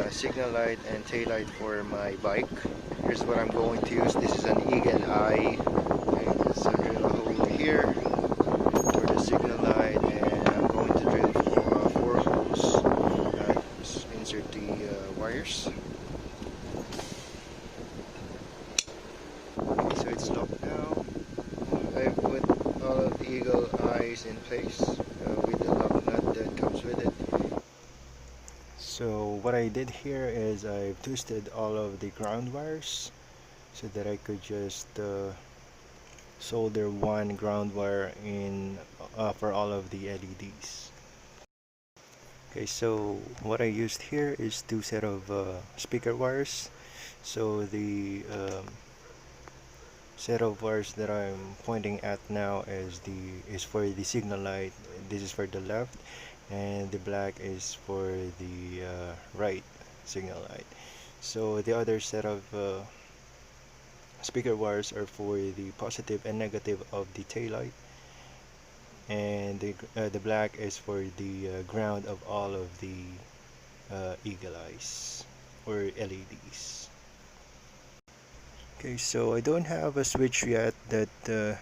signal light and tail light for my bike. Here's what I'm going to use. This is an Eagle Eye. Okay, there's a drill hole here for the signal light, and I'm going to drill for 4 holes. Insert the wires. Okay, so it's locked now. I put all of the Eagle Eyes in place with the lock nut that comes with it. So what I did here is I've twisted all of the ground wires so that I could just solder one ground wire in for all of the LEDs. Okay, so what I used here is 2 set of speaker wires. So the set of wires that I'm pointing at now is for the signal light. This is for the left, and the black is for the right signal light. So the other set of speaker wires are for the positive and negative of the tail light, and the black is for the ground of all of the Eagle Eyes or LEDs. Okay, so I don't have a switch yet that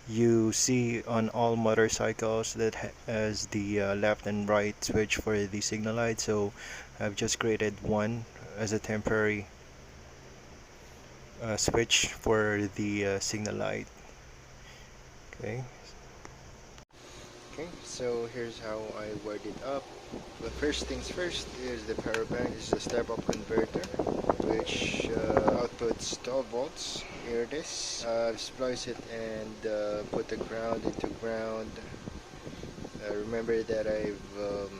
you see on all motorcycles that has the left and right switch for the signal light, so I've just created one as a temporary switch for the signal light. Okay, so here's how I wired it up. The first things first is the power bank. This is a step-up converter which outputs 12 volts. Here it is. Splice it and put the ground into ground. Remember that I've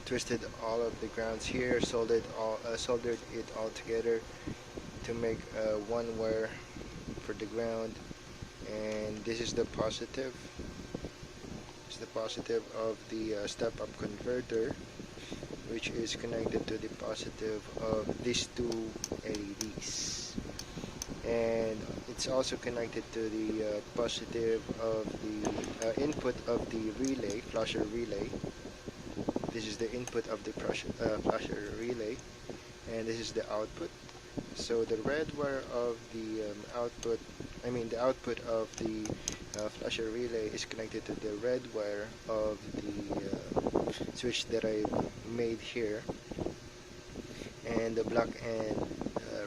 twisted all of the grounds here, soldered it all together to make one wire for the ground. And this is the positive. It's the positive of the step-up converter, which is connected to the positive of these two LEDs, and it's also connected to the positive of the input of the relay, flasher relay. This is the input of the flasher relay, and this is the output. So the red wire of the the output of the flasher relay is connected to the red wire of the switch that I made here, and the black and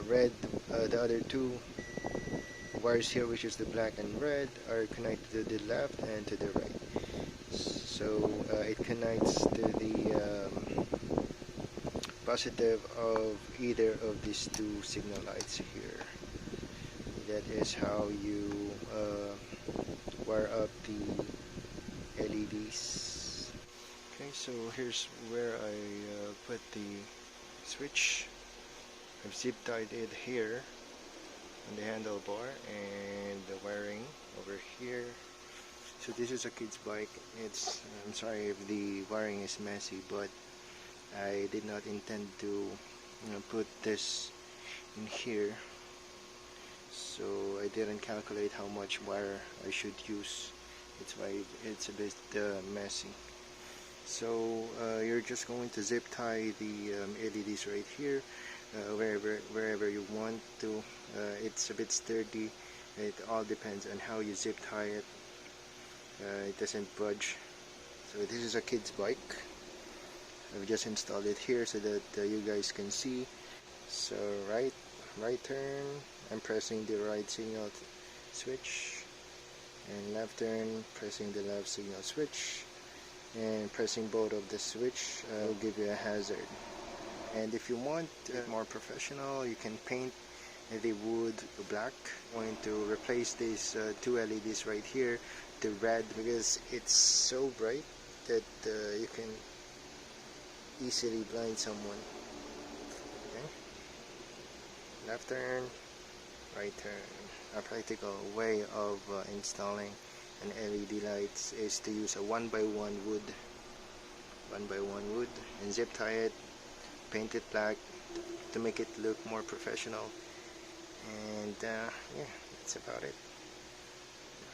red, the other two wires here, which is the black and red, are connected to the left and to the right. So it connects to the positive of either of these two signal lights here. That is how you wire up the LEDs. Okay, so here's where I put the switch. I've zip tied it here on the handlebar and the wiring over here. So this is a kid's bike. I'm sorry if the wiring is messy, but I did not intend to put this in here, so I didn't calculate how much wire I should use. It's why it's a bit messy. So you're just going to zip tie the LEDs right here, wherever you want to. It's a bit sturdy. It all depends on how you zip tie it. It doesn't budge. So this is a kid's bike. I've just installed it here so that you guys can see. So right turn, I'm pressing the right signal switch, and left turn, pressing the left signal switch, and pressing both of the switch will give you a hazard. And if you want more professional, you can paint the wood black. I'm going to replace these two LEDs right here to red because it's so bright that you can easily blind someone. Okay? Left turn, right turn. A practical way of installing an LED lights is to use a 1x1 wood, and zip tie it, paint it black to make it look more professional. And yeah, that's about it.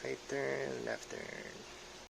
Right turn, left turn.